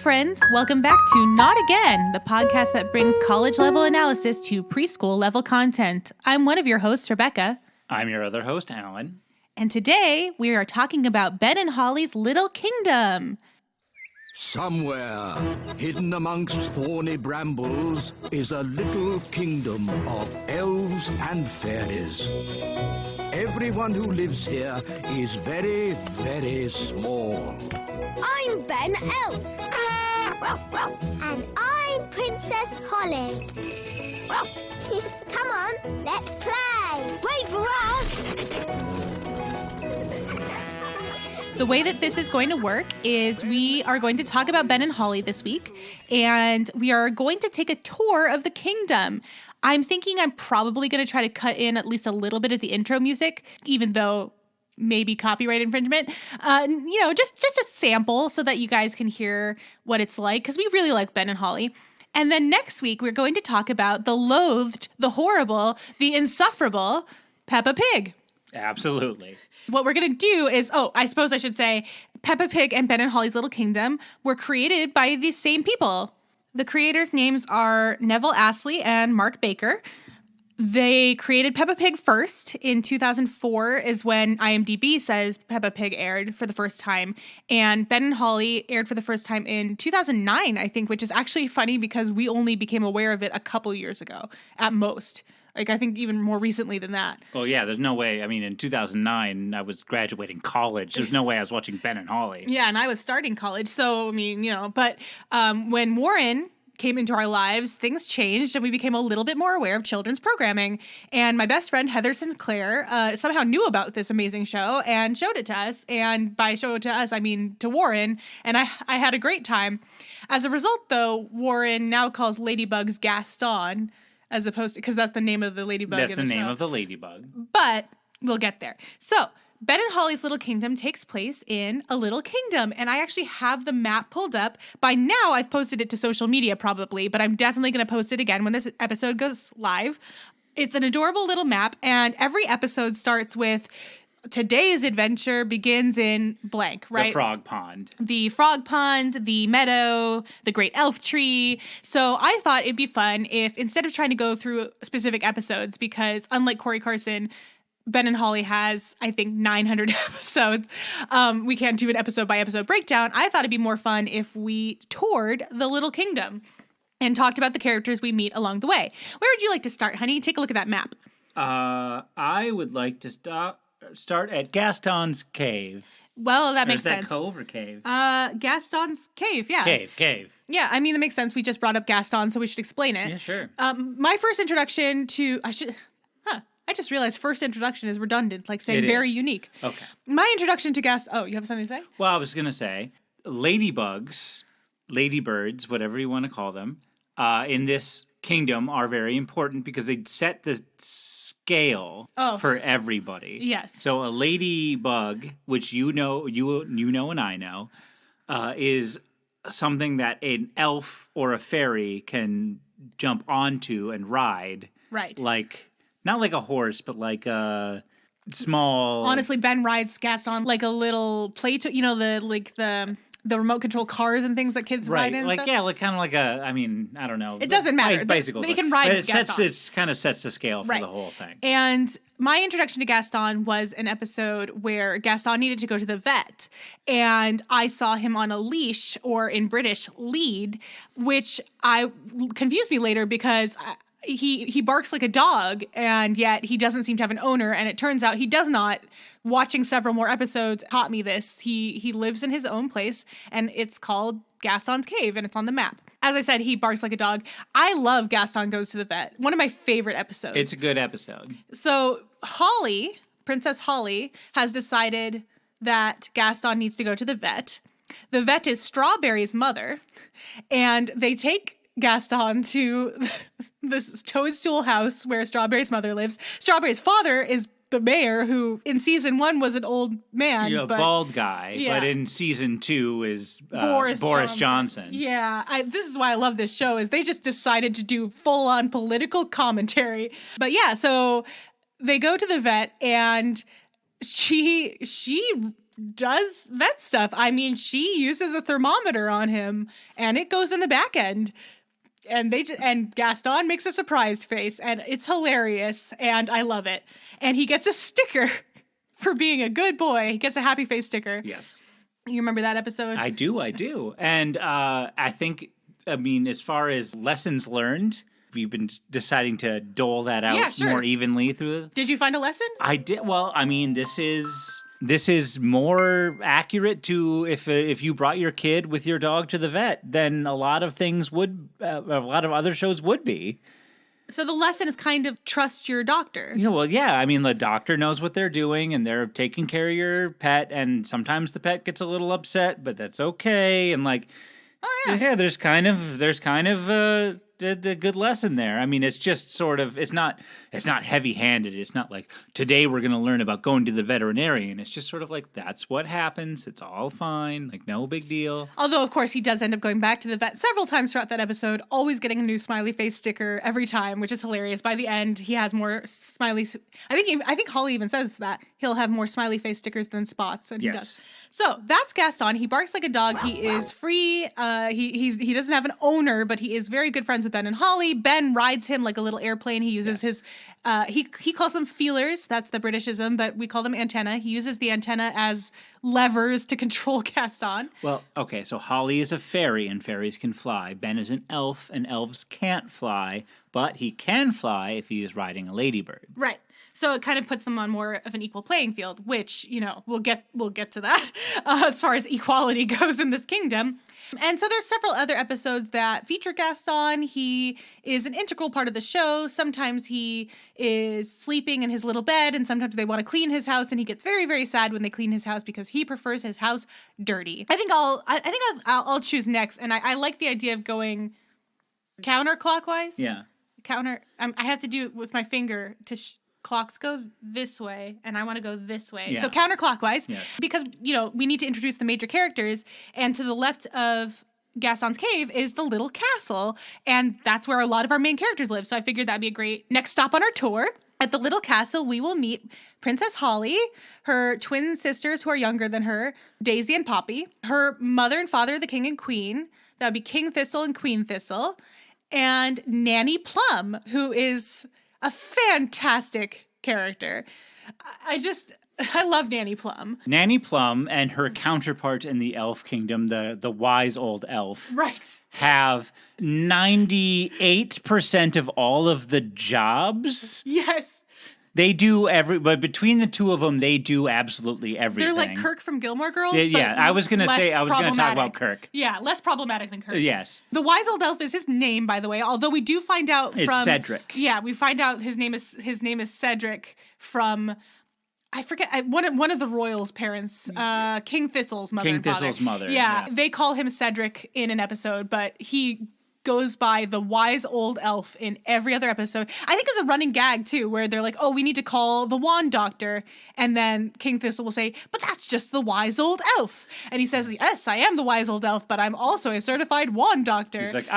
friends. Welcome back to Not Again, the podcast that brings college-level analysis to preschool-level content. I'm one of your hosts, Rebecca. I'm your other host, Alan. And today, we are talking about Ben and Holly's Little Kingdom. Somewhere, hidden amongst thorny brambles, is a little kingdom of elves and fairies. Everyone who lives here is very, very small. I'm Ben Elf. And I'm Princess Holly. Come on, let's play. Wait for us. The way that this is going to work is we are going to talk about Ben and Holly this week, and we are going to take a tour of the kingdom. I'm thinking I'm probably going to try to cut in at least a little bit of the intro music, even though maybe copyright infringement, just a sample so that you guys can hear what it's like, because we really like Ben and Holly. And then next week, we're going to talk about the loathed, the horrible, the insufferable Peppa Pig. Absolutely. What we're going to do is, I suppose I should say, Peppa Pig and Ben and Holly's Little Kingdom were created by the same people. The creators' names are Neville Astley and Mark Baker. They created Peppa Pig first. In 2004 is when IMDb says Peppa Pig aired for the first time. And Ben and Holly aired for the first time in 2009, I think, which is actually funny because we only became aware of it a couple years ago at most. Like, I think even more recently than that. Oh, yeah, there's no way. I mean, in 2009, I was graduating college. There's no way I was watching Ben and Holly. Yeah, and I was starting college. So, I mean, but when Warren came into our lives, things changed and we became a little bit more aware of children's programming. And my best friend, Heather Sinclair, somehow knew about this amazing show and showed it to us. And by show it to us, I mean to Warren. And I had a great time. As a result, though, Warren now calls ladybugs Gaston, as opposed to, because that's the name of the ladybug. That's in the name show. of the ladybug. But we'll get there. So Ben and Holly's Little Kingdom takes place in a little kingdom. And I actually have the map pulled up. By now, I've posted it to social media probably, but I'm definitely going to post it again when this episode goes live. It's an adorable little map. And every episode starts with today's adventure begins in blank, right? The frog pond. The frog pond, the meadow, the great elf tree. So I thought it'd be fun if instead of trying to go through specific episodes, because unlike Corey Carson, Ben and Holly has, I think, 900 episodes. We can't do an episode by episode breakdown. I thought it'd be more fun if we toured the Little Kingdom and talked about the characters we meet along the way. Where would you like to start, honey? Take a look at that map. I would like to start at Gaston's cave. Well, that makes sense. Is that cove or cave? Gaston's cave, yeah. Cave. Yeah, I mean, that makes sense. We just brought up Gaston, so we should explain it. Yeah, sure. My first introduction to... I just realized first introduction is redundant, like saying very unique. Okay. My introduction to Gaston... Oh, you have something to say? Well, I was going to say, ladybugs, ladybirds, whatever you want to call them, in this kingdom are very important because they set the scale for everybody. Yes. So a ladybug, which you know and I know, is something that an elf or a fairy can jump onto and ride. Right. Like, not like a horse, but like a small... Honestly, Ben rides Gaston like a little play, the remote control cars and things that kids ride in. Like, stuff. yeah, like kind of like a, I mean, I don't know. It doesn't matter. Bicycles. They can ride it Gaston. It kind of sets the scale for the whole thing. And my introduction to Gaston was an episode where Gaston needed to go to the vet. And I saw him on a leash, or in British, lead, which confused me later because... He barks like a dog, and yet he doesn't seem to have an owner, and it turns out he does not. Watching several more episodes taught me this. He lives in his own place, and it's called Gaston's Cave, and it's on the map. As I said, he barks like a dog. I love Gaston Goes to the Vet. One of my favorite episodes. It's a good episode. So Holly, Princess Holly, has decided that Gaston needs to go to the vet. The vet is Strawberry's mother, and they take Gaston to this toadstool house where Strawberry's mother lives. Strawberry's father is the mayor, who in season 1 was an old man. Yeah, bald guy. Yeah. But in season 2 is Boris Johnson. Yeah, this is why I love this show, is they just decided to do full-on political commentary. But yeah, so they go to the vet, and she does vet stuff. I mean, she uses a thermometer on him, and it goes in the back end. And Gaston makes a surprised face, and it's hilarious, and I love it. And he gets a sticker for being a good boy. He gets a happy face sticker. Yes. You remember that episode? I do. And I think, as far as lessons learned, we've been deciding to dole that out more evenly through. Did you find a lesson? I did. Well, this is more accurate to if you brought your kid with your dog to the vet than a lot of things would, a lot of other shows would be. So the lesson is kind of trust your doctor. The doctor knows what they're doing, and they're taking care of your pet, and sometimes the pet gets a little upset, but that's okay. And there's kind of a good lesson there. I mean, it's just sort of, it's not heavy-handed. It's not like, today we're going to learn about going to the veterinarian. It's just sort of like, that's what happens. It's all fine. Like, no big deal. Although, of course, he does end up going back to the vet several times throughout that episode, always getting a new smiley face sticker every time, which is hilarious. By the end, he has more smiley. I think Holly even says that he'll have more smiley face stickers than spots, and he does. So that's Gaston. He barks like a dog. He is free. He doesn't have an owner, but he is very good friends with Ben and Holly. Ben rides him like a little airplane. He uses his, he calls them feelers. That's the Britishism, but we call them antenna. He uses the antenna as levers to control Gaston. Well, okay, so Holly is a fairy, and fairies can fly. Ben is an elf, and elves can't fly, but he can fly if he is riding a ladybird. Right. So it kind of puts them on more of an equal playing field, which, we'll get to that as far as equality goes in this kingdom. And so there's several other episodes that feature Gaston. He is an integral part of the show. Sometimes he is sleeping in his little bed, and sometimes they want to clean his house, and he gets very, very sad when they clean his house because he prefers his house dirty. I think I'll choose next, and I like the idea of going counterclockwise. Yeah. I have to do it with my finger to. Clocks go this way, and I want to go this way. Yeah. So counterclockwise, yes. Because, we need to introduce the major characters, and to the left of Gaston's cave is the little castle, and that's where a lot of our main characters live. So I figured that'd be a great next stop on our tour. At the little castle, we will meet Princess Holly, her twin sisters who are younger than her, Daisy and Poppy, her mother and father, the king and queen. That would be King Thistle and Queen Thistle, and Nanny Plum, who is a fantastic character. I love Nanny Plum. Nanny Plum and her counterpart in the elf kingdom, the wise old elf, right, have 98% of all of the jobs. Yes. They do but between the two of them, they do absolutely everything. They're like Kirk from Gilmore Girls. Yeah, I was going to talk about Kirk. Yeah, less problematic than Kirk. Yes. The wise old elf is his name, by the way, although we do find out it's Cedric. Yeah, we find out his name is Cedric from, I forget, one of the royals' parents, King Thistle's mother. King Thistle's mother. Yeah, they call him Cedric in an episode, but he goes by the wise old elf in every other episode. I think it's a running gag too, where they're like, oh, we need to call the wand doctor. And then King Thistle will say, but that's just the wise old elf. And he says, yes, I am the wise old elf, but I'm also a certified wand doctor. He's like,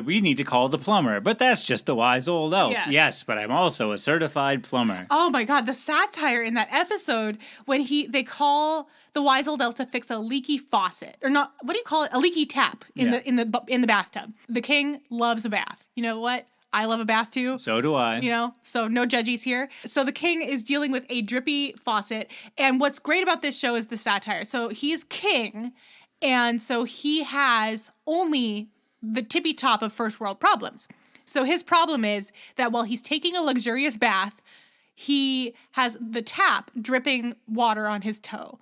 we need to call the plumber, but that's just the wise old elf. Yes, but I'm also a certified plumber. Oh my God, the satire in that episode when they call the wise old elf to fix a leaky faucet, or not, what do you call it? A leaky tap in the bathtub. The king loves a bath. You know what? I love a bath too. So do I. So no judgies here. So the king is dealing with a drippy faucet. And what's great about this show is the satire. So he's king, and so he has only the tippy top of first world problems. So his problem is that while he's taking a luxurious bath, he has the tap dripping water on his toe.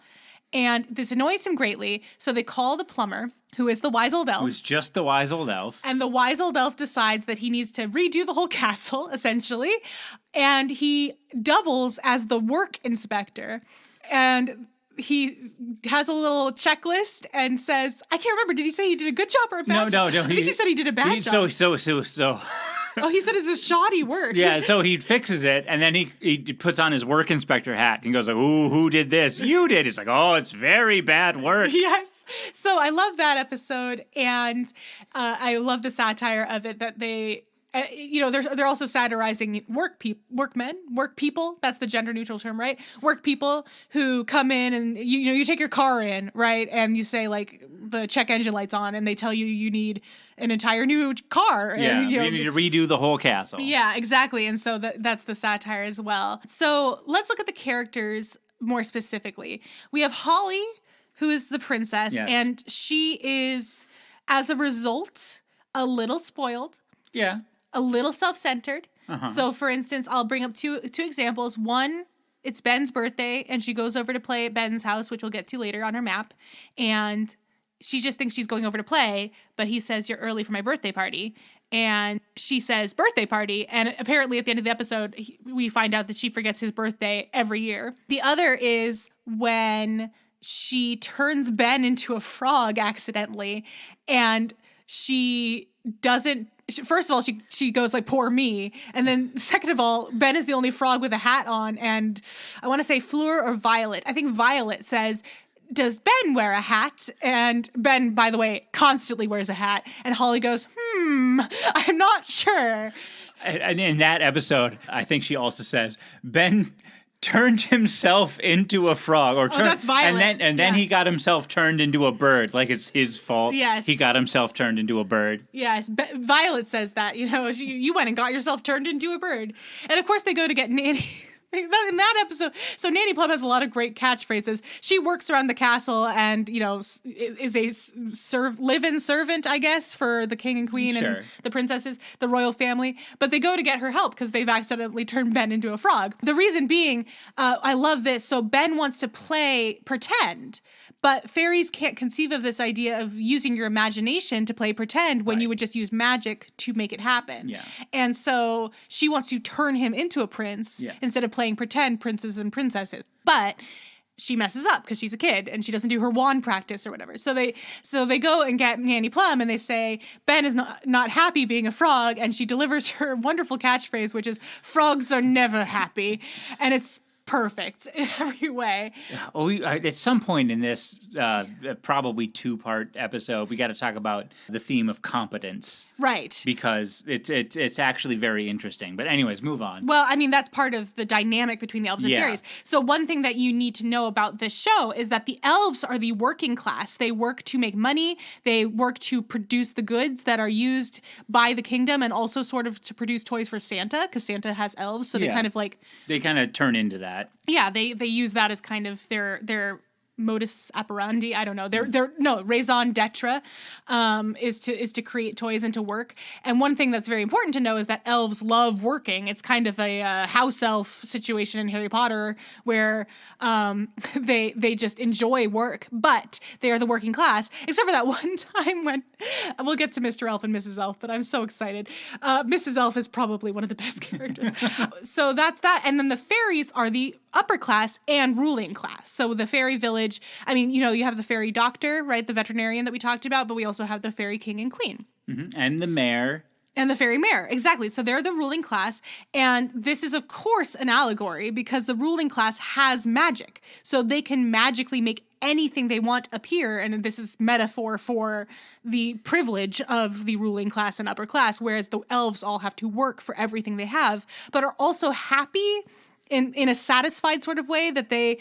And this annoys him greatly, so they call the plumber, who is the wise old elf. Who's just the wise old elf. And the wise old elf decides that he needs to redo the whole castle, essentially. And he doubles as the work inspector. And he has a little checklist and says, I can't remember, did he say he did a good job or a bad job? No. I think he said he did a bad job. So. Oh, he said it's a shoddy work. Yeah, so he fixes it, and then he puts on his work inspector hat and goes like, ooh, who did this? You did. It's like, oh, it's very bad work. Yes. So I love that episode, and I love the satire of it, that they they're also satirizing work people. That's the gender neutral term, right? Work people who come in and you take your car in, right? And you say like the check engine light's on, and they tell you need an entire new car. Yeah, and, we need to redo the whole castle. Yeah, exactly. And so that's the satire as well. So let's look at the characters more specifically. We have Holly, who is the princess, and she is, as a result, a little spoiled. Yeah. A little self-centered. So, for instance, I'll bring up two examples. One, it's Ben's birthday, and she goes over to play at Ben's house, which we'll get to later on her map. And she just thinks she's going over to play, but he says, "You're early for my birthday party." And she says, "Birthday party." And apparently at the end of the episode, we find out that she forgets his birthday every year. The other is when she turns Ben into a frog accidentally, and she doesn't. First of all, she goes like, "Poor me." And then second of all, Ben is the only frog with a hat on. And I want to say Fleur or Violet. I think Violet says, "Does Ben wear a hat?" And Ben, by the way, constantly wears a hat. And Holly goes, "I'm not sure." And in that episode, I think she also says, Ben turned himself into a frog, that's Violet. and then he got himself turned into a bird. Like it's his fault. Yes, he got himself turned into a bird. Yes, Violet says that. You went and got yourself turned into a bird, and of course they go to get Nanny. In that episode, so Nanny Plum has a lot of great catchphrases. She works around the castle and, is a live-in servant, I guess, for the king and queen and the princesses, the royal family. But they go to get her help because they've accidentally turned Ben into a frog. The reason being, I love this. So Ben wants to play pretend, but fairies can't conceive of this idea of using your imagination to play pretend when you would just use magic to make it happen. Yeah. And so she wants to turn him into a prince instead of playing pretend princes and princesses. But she messes up because she's a kid and she doesn't do her wand practice or whatever. So they go and get Nanny Plum and they say Ben is not happy being a frog, and she delivers her wonderful catchphrase, which is, "Frogs are never happy." And it's perfect in every way. At some point in this probably 2-part episode, we got to talk about the theme of competence. Right. Because it's actually very interesting. But anyways, move on. Well, I mean, that's part of the dynamic between the elves and fairies. So one thing that you need to know about this show is that the elves are the working class. They work to make money. They work to produce the goods that are used by the kingdom, and also sort of to produce toys for Santa, because Santa has elves. So they kind of turn into that. Yeah, they use that as kind of their modus operandi. I don't know. Raison d'etre is to create toys and to work. And one thing that's very important to know is that elves love working. It's kind of a house elf situation in Harry Potter where they just enjoy work, but they are the working class. Except for that one time when we'll get to Mr. Elf and Mrs. Elf, but I'm so excited. Mrs. Elf is probably one of the best characters. So that's that. And then the fairies are the upper class and ruling class. So the fairy village, I mean, you have the fairy doctor, right? The veterinarian that we talked about, but we also have the fairy king and queen. Mm-hmm. And the mayor. And the fairy mayor, exactly. So they're the ruling class. And this is, of course, an allegory because the ruling class has magic. So they can magically make anything they want appear. And this is metaphor for the privilege of the ruling class and upper class, whereas the elves all have to work for everything they have, but are also happy in a satisfied sort of way that they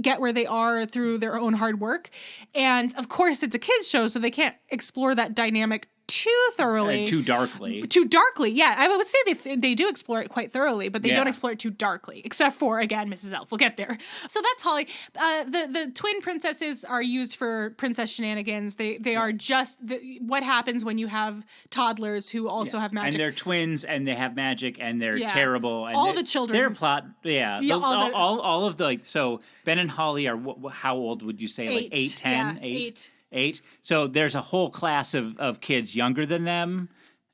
get where they are through their own hard work. And of course it's a kids show, so they can't explore that dynamic too thoroughly. Too darkly. Yeah. I would say they do explore it quite thoroughly, but they don't explore it too darkly, except for, again, Mrs. Elf. We'll get there. So that's Holly. The twin princesses are used for princess shenanigans. They are just what happens when you have toddlers who also have magic. And they're twins, and they have magic, and they're terrible. And all the children. Their plot, all of the, so Ben and Holly are, how old would you say? 8. Like 8, 10? Yeah, 8? 8. So there's a whole class of kids younger than them.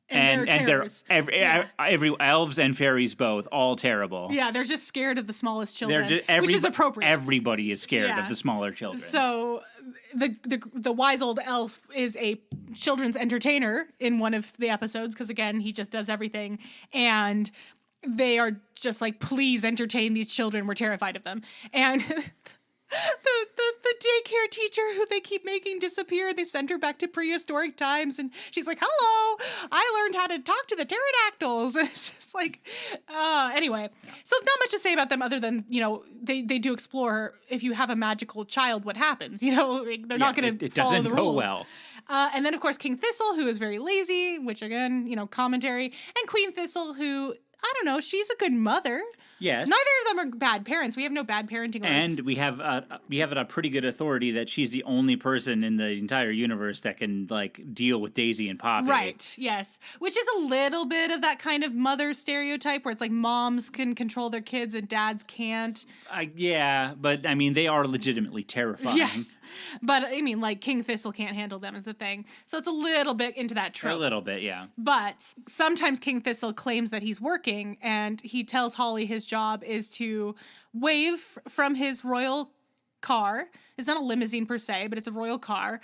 And they're every elves and fairies both all terrible. Yeah, they're just scared of the smallest children, which is appropriate. Everybody is scared of the smaller children. So the wise old elf is a children's entertainer in one of the episodes because, again, he just does everything. And they are just like, please entertain these children. We're terrified of them. And the daycare teacher who they keep making disappear. They send her back to prehistoric times, and she's like, "Hello, I learned how to talk to the pterodactyls." And it's just like, anyway. So not much to say about them other than, they do explore if you have a magical child, what happens. They're not going to follow the rules. It doesn't go well. And then, of course, King Thistle, who is very lazy, which, again, commentary. And Queen Thistle, who, I don't know, she's a good mother. Yes. Neither of them are bad parents. We have no bad parenting. And we have it on pretty good authority that she's the only person in the entire universe that can deal with Daisy and Poppy. Right. Yes. Which is a little bit of that kind of mother stereotype where it's like moms can control their kids and dads can't. Yeah, but I mean they are legitimately terrifying. Yes. But I mean, King Thistle can't handle them is the thing. So it's a little bit into that trope. A little bit, yeah. But sometimes King Thistle claims that he's working, and he tells Holly his job is to wave from his royal car. It's not a limousine per se, but it's a royal car.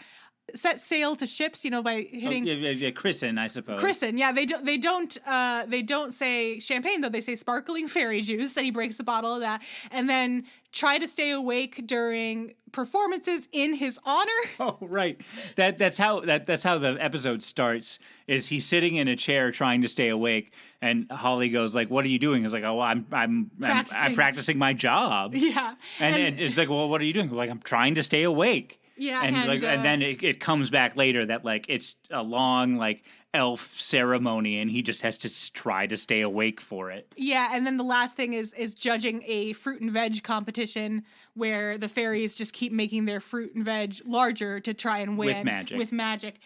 Set sail to ships, by hitting christen, I suppose. Christen, yeah. They don't say champagne though. They say sparkling fairy juice. And he breaks the bottle of that, and then try to stay awake during performances in his honor. Oh, right. That's how the episode starts. Is he's sitting in a chair trying to stay awake, and Holly goes like, "What are you doing?" He's like, "Oh, I'm practicing my job." Yeah, and it's like, "Well, what are you doing?" He's like, "I'm trying to stay awake." Yeah, and then it comes back later that it's a long elf ceremony, and he just has to try to stay awake for it. Yeah, and then the last thing is judging a fruit and veg competition where the fairies just keep making their fruit and veg larger to try and win with magic.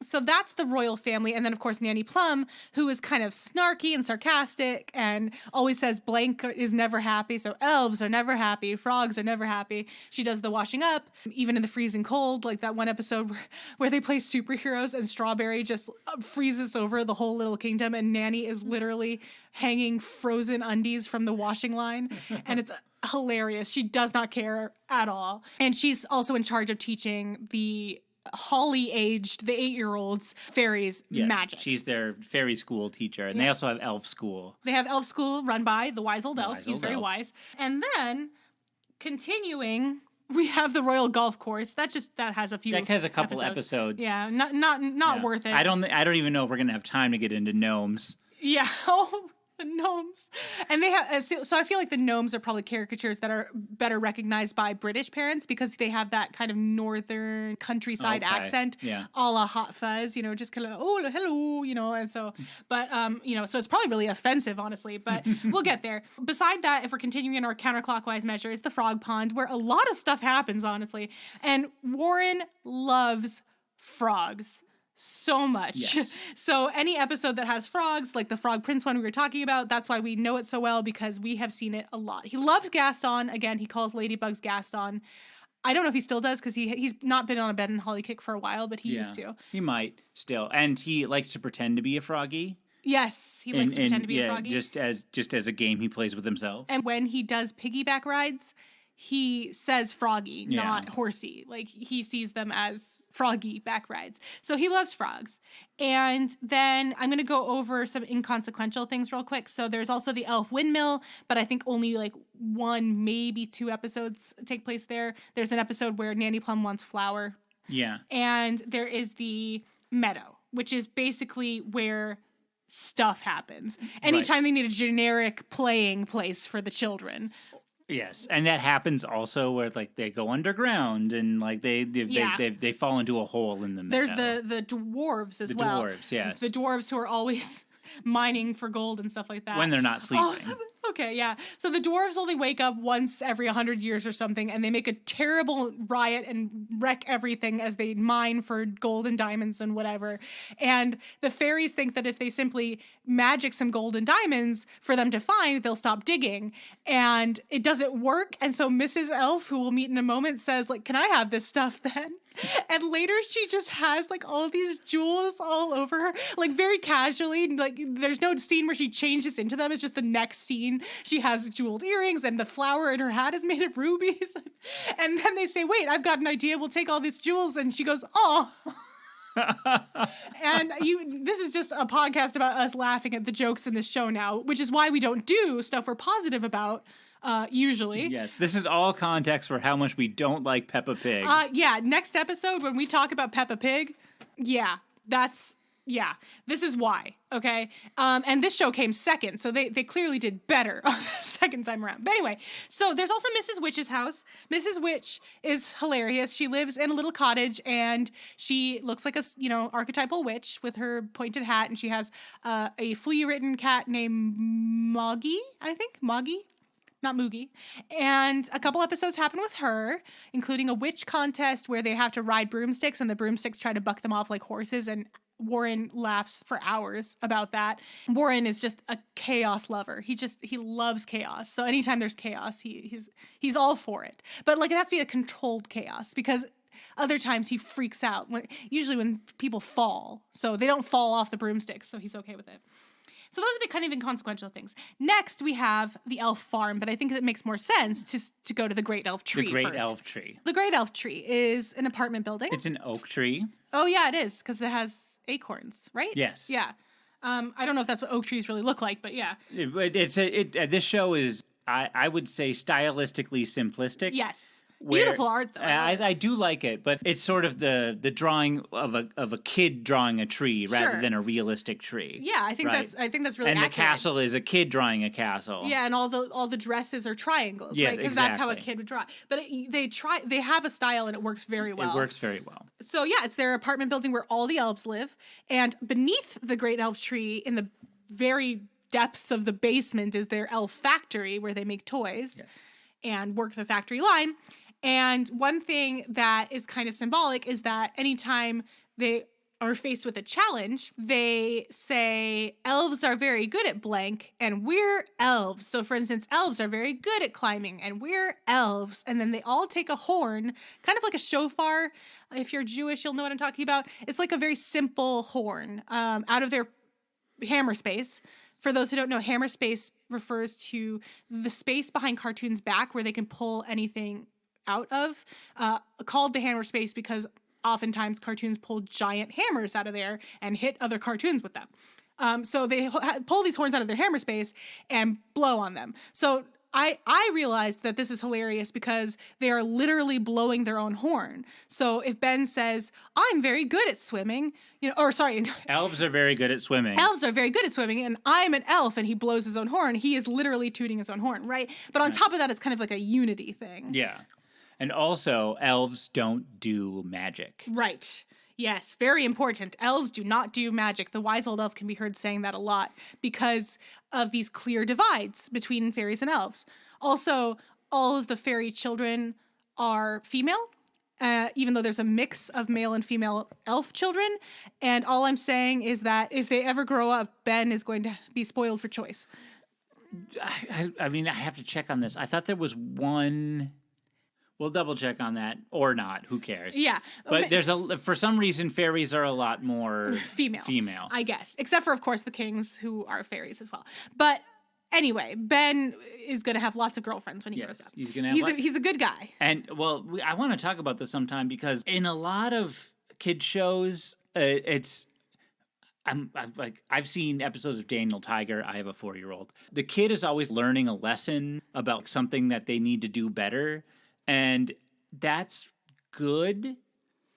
So that's the royal family. And then, of course, Nanny Plum, who is kind of snarky and sarcastic and always says blank is never happy. So elves are never happy. Frogs are never happy. She does the washing up, even in the freezing cold, like that one episode where they play superheroes and Strawberry just freezes over the whole little kingdom. And Nanny is literally hanging frozen undies from the washing line. And it's hilarious. She does not care at all. And she's also in charge of teaching the Holly-aged, the 8-year-olds, fairies magic. She's their fairy school teacher. And they also have elf school. They have elf school run by the wise old elf. He's very wise. And then, continuing, we have the royal golf course. That has a few. That has a couple episodes. Yeah, not worth it. I don't even know if we're gonna have time to get into gnomes. Yeah. The gnomes. And they have, so I feel like the gnomes are probably caricatures that are better recognized by British parents because they have that kind of northern countryside accent, a la Hot Fuzz, just kind of, oh, hello, and so, but, so it's probably really offensive, honestly, but we'll get there. Beside that, if we're continuing in our counterclockwise measure, is the frog pond, where a lot of stuff happens, honestly. And Warren loves frogs so much. Yes. So any episode that has frogs, like the Frog Prince one we were talking about, that's why we know it so well, because we have seen it a lot. He loves Gaston. Again, he calls ladybugs Gaston. I don't know if he still does, because he's not been on a bed and Holly kick for a while, but he used to. He might still. And he likes to pretend to be a froggy. Yes, he likes to pretend to be a froggy. just as a game he plays with himself. And when he does piggyback rides, he says froggy, not horsey. He sees them as froggy back rides. So he loves frogs. And then I'm going to go over some inconsequential things real quick. So there's also the elf windmill, but I think only 1, maybe 2 episodes take place there. There's an episode where Nanny Plum wants flour. Yeah. And there is the meadow, which is basically where stuff happens. Anytime they need a generic playing place for the children. Yes, and that happens also where they go underground and they fall into a hole in the meadow. There's the dwarves as well. The dwarves, yes. The dwarves who are always mining for gold and stuff like that. When they're not sleeping. Okay, yeah. So the dwarves only wake up once every 100 years or something, and they make a terrible riot and wreck everything as they mine for gold and diamonds and whatever. And the fairies think that if they simply magic some gold and diamonds for them to find, they'll stop digging. And it doesn't work. And so Mrs. Elf, who we'll meet in a moment, says, can I have this stuff then? And later she just has all these jewels all over her, very casually. There's no scene where she changes into them. It's just the next scene. She has jeweled earrings and the flower in her hat is made of rubies. And then they say, wait, I've got an idea. We'll take all these jewels. And she goes, oh. And this is just a podcast about us laughing at the jokes in this show now, which is why we don't do stuff we're positive about usually. Yes, this is all context for how much we don't like Peppa Pig. Yeah, next episode when we talk about Peppa Pig, this is why, okay? And this show came second, so they clearly did better on the second time around. But anyway, so there's also Mrs. Witch's house. Mrs. Witch is hilarious. She lives in a little cottage, and she looks like a, archetypal witch with her pointed hat, and she has a flea-ridden cat named Moggy, I think? Moggy? Not Moogie. And a couple episodes happen with her, including a witch contest where they have to ride broomsticks and the broomsticks try to buck them off like horses, and Warren laughs for hours about that. Warren is just a chaos lover. He loves chaos. So anytime there's chaos, he's all for it. But like it has to be a controlled chaos, because other times he freaks out, usually when people fall. So they don't fall off the broomsticks, so he's okay with it. So those are the kind of inconsequential things. Next, we have the elf farm, but I think it makes more sense to go to the Great Elf Tree first. Elf Tree. The Great Elf Tree is an apartment building. It's an oak tree. Oh, yeah, it is, because it has acorns, right? Yes. Yeah. I don't know if that's what oak trees really look like, but yeah. This show is, I would say, stylistically simplistic. Yes. Beautiful art, though. I do like it, but it's sort of the drawing of a kid drawing a tree rather than a realistic tree. Yeah, I think that's really and accurate. The castle is a kid drawing a castle. Yeah, and all the dresses are triangles, yes, right? Because exactly. that's how a kid would draw. But they have a style, and it works very well. It works very well. So yeah, it's their apartment building where all the elves live, and beneath the Great Elf Tree, in the very depths of the basement, is their elf factory where they make toys and work the factory line. And one thing that is kind of symbolic is that anytime they are faced with a challenge, they say, elves are very good at blank, and we're elves. So, for instance, elves are very good at climbing, and we're elves. And then they all take a horn, kind of like a shofar. If you're Jewish, you'll know what I'm talking about. It's like a very simple horn out of their hammer space. For those who don't know, hammer space refers to the space behind cartoons' back where they can pull anything out of, called the hammer space because oftentimes cartoons pull giant hammers out of there and hit other cartoons with them. So they pull these horns out of their hammer space and blow on them. So I realized that this is hilarious because they are literally blowing their own horn. So if Ben says, I'm very good at swimming, elves are very good at swimming. Elves are very good at swimming, and I'm an elf, and he blows his own horn. He is literally tooting his own horn, right? But on top of that, it's kind of like a unity thing. Yeah. And also, elves don't do magic. Right. Yes, very important. Elves do not do magic. The wise old elf can be heard saying that a lot because of these clear divides between fairies and elves. Also, all of the fairy children are female, even though there's a mix of male and female elf children. And all I'm saying is that if they ever grow up, Ben is going to be spoiled for choice. I mean, I have to check on this. I thought there was one... We'll double check on that, or not. Who cares? Yeah, but for some reason, fairies are a lot more female, I guess, except for of course the kings, who are fairies as well. But anyway, Ben is going to have lots of girlfriends when he grows up. He's going to. He's a good guy. And I want to talk about this sometime because in a lot of kid shows, I've seen episodes of Daniel Tiger. I have a 4-year-old. The kid is always learning a lesson about something that they need to do better. And that's good,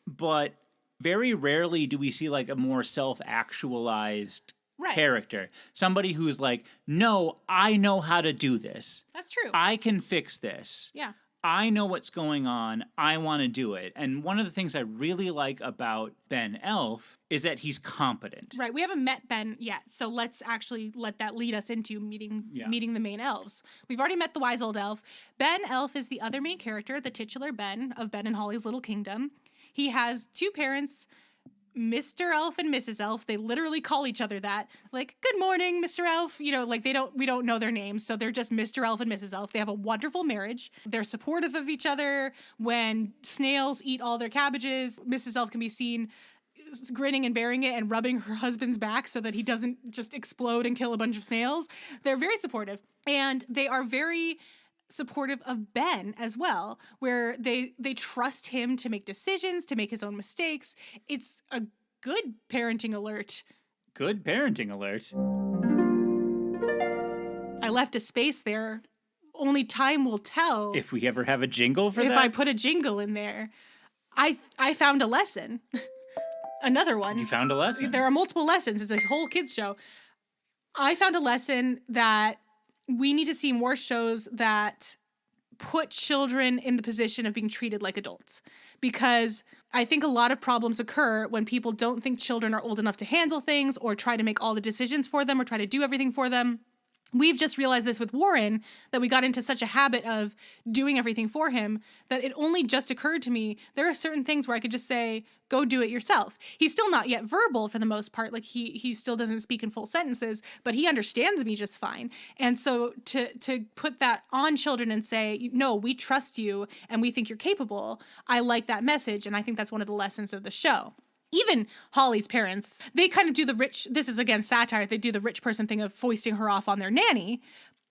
but very rarely do we see like a more self-actualized character. Somebody who's like, no, I know how to do this. That's true. I can fix this. Yeah. I know what's going on. I want to do it. And one of the things I really like about Ben Elf is that he's competent. Right. We haven't met Ben yet, so let's actually let that lead us into meeting the main elves. We've already met the wise old elf. Ben Elf is the other main character, the titular Ben of Ben and Holly's Little Kingdom. He has two parents, Mr. Elf and Mrs. Elf. They literally call each other that. Like, good morning, Mr. Elf. We don't know their names, so they're just Mr. Elf and Mrs. Elf. They have a wonderful marriage. They're supportive of each other. When snails eat all their cabbages, Mrs. Elf can be seen grinning and bearing it and rubbing her husband's back so that he doesn't just explode and kill a bunch of snails. They're very supportive. And they are very supportive of Ben as well, where they trust him to make decisions, to make his own mistakes. It's a good parenting alert. Good parenting alert. I left a space there only time will tell. If we ever have a jingle for that? If I put a jingle in there. I found a lesson. Another one. You found a lesson? There are multiple lessons. It's a whole kids show. I found a lesson that we need to see more shows that put children in the position of being treated like adults. Because I think a lot of problems occur when people don't think children are old enough to handle things or try to make all the decisions for them or try to do everything for them. We've just realized this with Warren, that we got into such a habit of doing everything for him that it only just occurred to me there are certain things where I could just say, go do it yourself. He's still not yet verbal for the most part. Like he still doesn't speak in full sentences, but he understands me just fine. And so to put that on children and say, no, we trust you and we think you're capable, I like that message. And I think that's one of the lessons of the show. Even Holly's parents, they kind of do the rich, this is again satire, they do the rich person thing of foisting her off on their nanny,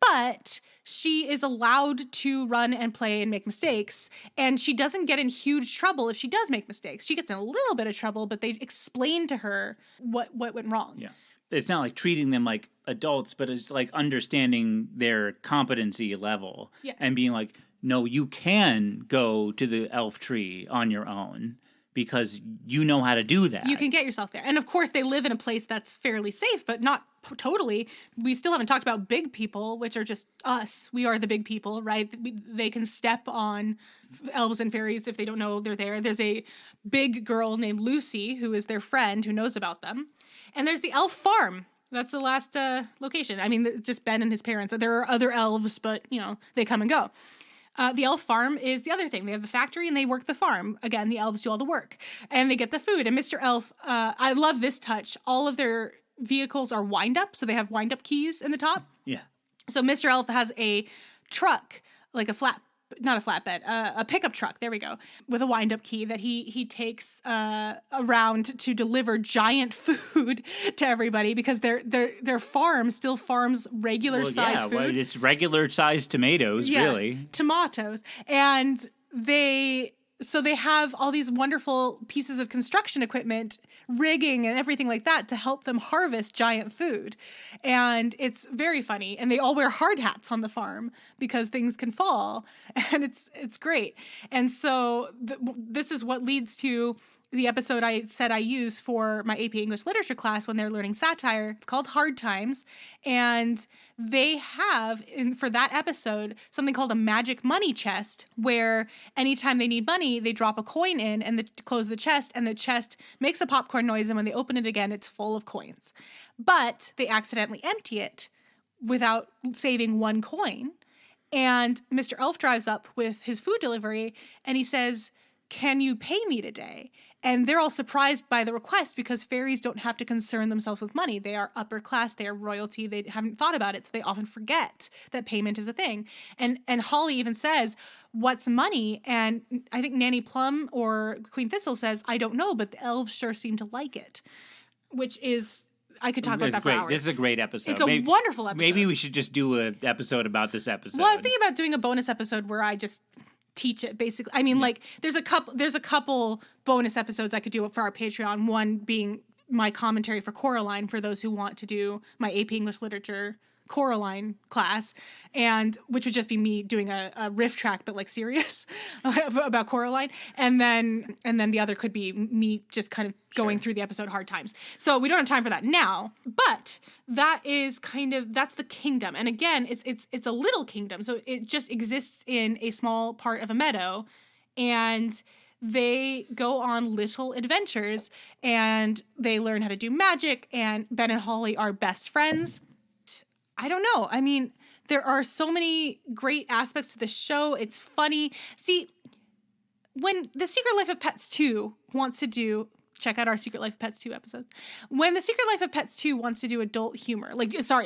but she is allowed to run and play and make mistakes, and she doesn't get in huge trouble if she does make mistakes. She gets in a little bit of trouble, but they explain to her what went wrong. Yeah. It's not like treating them like adults, but it's like understanding their competency level and being like, no, you can go to the elf tree on your own. Because you know how to do that. You can get yourself there. And of course, they live in a place that's fairly safe, but not totally. We still haven't talked about big people, which are just us. We are the big people, right? They can step on elves and fairies if they don't know they're there. There's a big girl named Lucy, who is their friend, who knows about them. And there's the elf farm. That's the last location. I mean, just Ben and his parents. There are other elves, but, they come and go. The elf farm is the other thing. They have the factory and they work the farm. Again, the elves do all the work. And they get the food. And Mr. Elf, I love this touch. All of their vehicles are wind-up, so they have wind-up keys in the top. Yeah. So Mr. Elf has a truck, like not a flatbed, a pickup truck, there we go, with a wind-up key that he takes around to deliver giant food to everybody because their farm still farms regular-sized food. Well, it's regular-sized tomatoes, really. Tomatoes. And they have all these wonderful pieces of construction equipment, rigging and everything like that to help them harvest giant food. And it's very funny. And they all wear hard hats on the farm because things can fall. And it's great. And so this is what leads to the episode I said I use for my AP English Literature class when they're learning satire. It's called Hard Times. And they have, for that episode, something called a magic money chest, where anytime they need money, they drop a coin in and close the chest, and the chest makes a popcorn noise, and when they open it again, it's full of coins. But they accidentally empty it without saving one coin. And Mr. Elf drives up with his food delivery, and he says, "Can you pay me today?" And they're all surprised by the request because fairies don't have to concern themselves with money. They are upper class, they are royalty, they haven't thought about it, so they often forget that payment is a thing. And Holly even says, "What's money?" And I think Nanny Plum or Queen Thistle says, "I don't know, but the elves sure seem to like it," which is... I could talk about that for hours. This is a great episode. It's a wonderful episode. Maybe we should just do an episode about this episode. Well, I was thinking about doing a bonus episode where I just teach it, basically. I mean, like, there's a couple bonus episodes I could do for our Patreon. One being my commentary for Coraline for those who want to do my AP English Literature Coraline class, and which would just be me doing a riff track, but like serious about Coraline, and then the other could be me just kind of going through the episode Hard Times. So we don't have time for that now, but that's the kingdom, and again, it's a little kingdom, so it just exists in a small part of a meadow, and they go on little adventures, and they learn how to do magic, and Ben and Holly are best friends. I don't know. I mean, there are so many great aspects to the show. It's funny. See, when The Secret Life of Pets 2 wants to do... Check out our Secret Life of Pets 2 episodes. When The Secret Life of Pets 2 wants to do adult humor,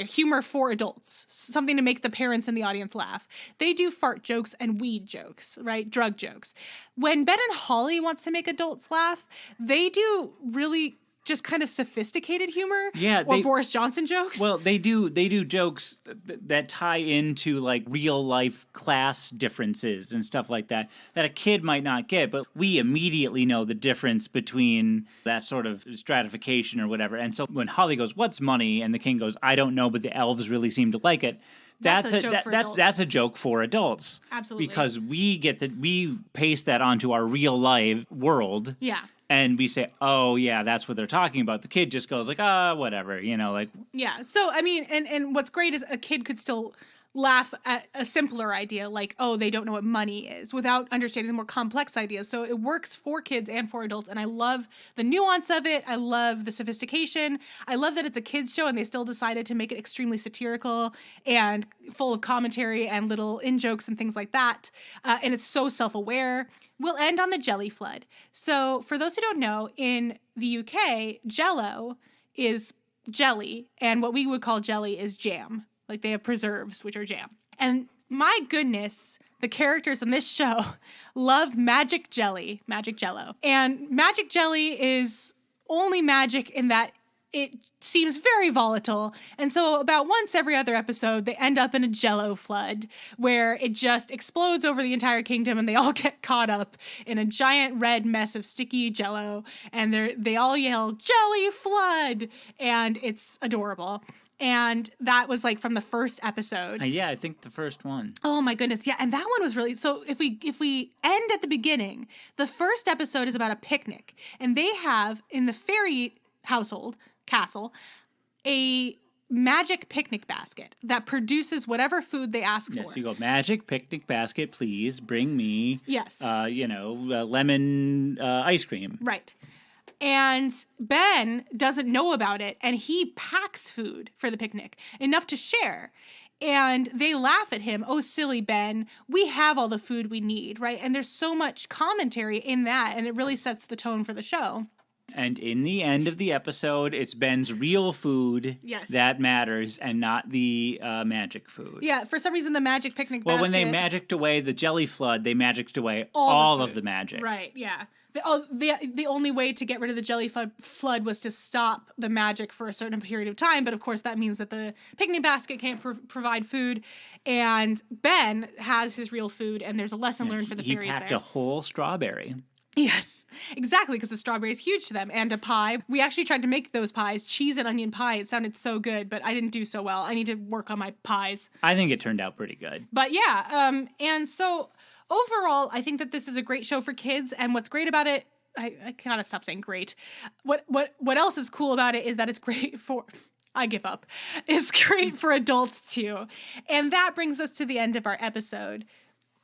humor for adults, something to make the parents in the audience laugh, they do fart jokes and weed jokes, right? Drug jokes. When Ben and Holly wants to make adults laugh, they do really just kind of sophisticated humor. Yeah, or Boris Johnson jokes. Well, they do jokes that tie into like real life class differences and stuff like that a kid might not get, but we immediately know the difference between that sort of stratification or whatever. And so when Holly goes, "What's money?" and the king goes, "I don't know, but the elves really seem to like it." That's a joke for adults. Absolutely. Because we paste that onto our real life world. Yeah. And we say, "Oh yeah, that's what they're talking about." The kid just goes like, whatever," like. Yeah. So I mean, and what's great is a kid could still laugh at a simpler idea like, "Oh, they don't know what money is," without understanding the more complex ideas. So it works for kids and for adults, and I love the nuance of it. I love the sophistication. I love that it's a kids show and they still decided to make it extremely satirical and full of commentary and little in-jokes and things like that. And it's so self-aware. We'll end on the jelly flood. So for those who don't know, in the UK, Jell-O is jelly, and what we would call jelly is jam. Like they have preserves, which are jam. And my goodness, the characters in this show love magic jelly, magic Jell-O. And magic jelly is only magic in that it seems very volatile. And so about once every other episode, they end up in a Jell-O flood where it just explodes over the entire kingdom and they all get caught up in a giant red mess of sticky Jell-O. And they all yell, "Jelly flood!" And it's adorable. And that was like from the first episode. Yeah, I think the first one. Oh my goodness. Yeah. And that one was really, so if we end at the beginning, the first episode is about a picnic, and they have in the fairy castle, a magic picnic basket that produces whatever food they ask for. Yes, you go, "Magic picnic basket, please bring me, yes, lemon ice cream." Right. And Ben doesn't know about it, and he packs food for the picnic, enough to share. And they laugh at him. "Oh, silly Ben, we have all the food we need," right? And there's so much commentary in that, and it really sets the tone for the show. And in the end of the episode, it's Ben's real food that matters and not the magic food. Yeah, for some reason, the magic picnic basket... Well, when they magicked away the jelly flood, they magicked away all of the magic. Right, yeah. The only way to get rid of the jelly flood was to stop the magic for a certain period of time. But of course, that means that the picnic basket can't provide food. And Ben has his real food, and there's a lesson learned for the fairies there. He packed a whole strawberry. Yes, exactly, because the strawberry is huge to them, and a pie. We actually tried to make those pies, cheese and onion pie. It sounded so good, but I didn't do so well. I need to work on my pies. I think it turned out pretty good. But yeah, and so overall, I think that this is a great show for kids, and what's great about it, I gotta stop saying great. What else is cool about it is that it's great for... I give up. It's great for adults too. And that brings us to the end of our episode.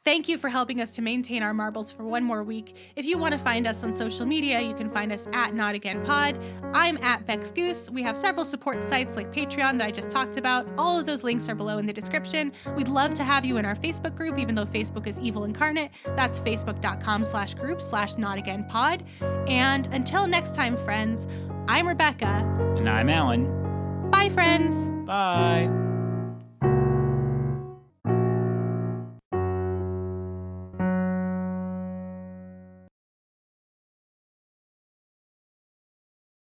Thank you for helping us to maintain our marbles for one more week. If you want to find us on social media, you can find us at Not Again Pod. I'm at Bex Goose. We have several support sites like Patreon that I just talked about. All of those links are below in the description. We'd love to have you in our Facebook group, even though Facebook is evil incarnate. That's facebook.com/group/notagainpod. And until next time, friends, I'm Rebecca. And I'm Alan. Bye, friends. Bye.